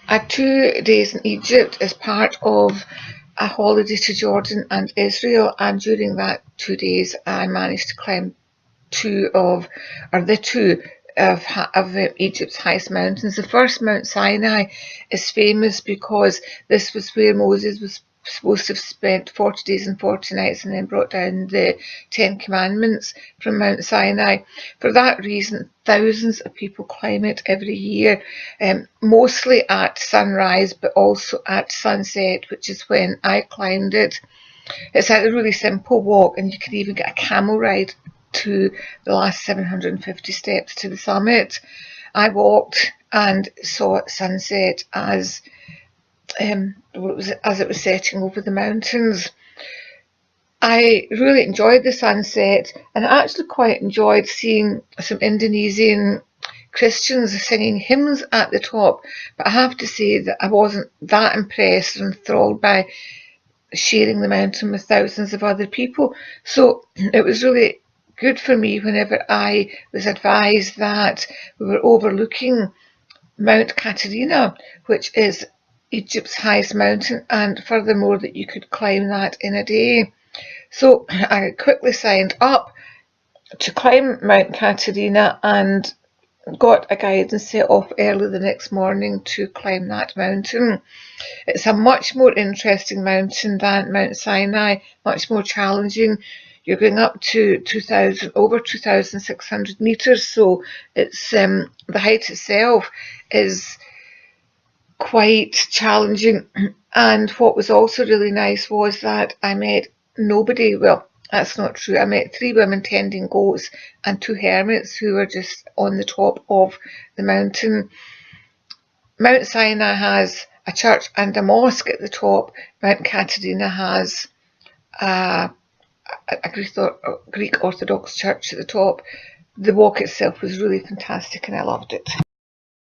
I had 2 days in Egypt as part of a holiday to Jordan and Israel, and during that 2 days I managed to climb two of Egypt's highest mountains. The first, Mount Sinai, is famous because this was where Moses was supposed to have spent 40 days and 40 nights and then brought down the 10 Commandments from Mount Sinai. For that reason, thousands of people climb it every year, mostly at sunrise, but also at sunset, which is when I climbed it. It's a really simple walk, and you can even get a camel ride to the last 750 steps to the summit. I walked and saw sunset as it was setting over the mountains. I really enjoyed the sunset, and I actually quite enjoyed seeing some Indonesian Christians singing hymns at the top, but I have to say that I wasn't that impressed and enthralled by sharing the mountain with thousands of other people. So it was really good for me whenever I was advised that we were overlooking Mt Caterina, which is Egypt's highest mountain, and furthermore that you could climb that in a day. So I quickly signed up to climb Mount Caterina and got a guide and set off early the next morning to climb that mountain. It's a much more interesting mountain than Mount Sinai, much more challenging. You're going up to over 2,600 meters, so it's the height itself is quite challenging. And what was also really nice was that I met nobody. Well, that's not true. I met 3 women tending goats and 2 hermits who were just on the top of the mountain. Mount Sinai has a church and a mosque at the top. Mount Caterina has a Greek Orthodox church at the top. The walk itself was really fantastic and I loved it.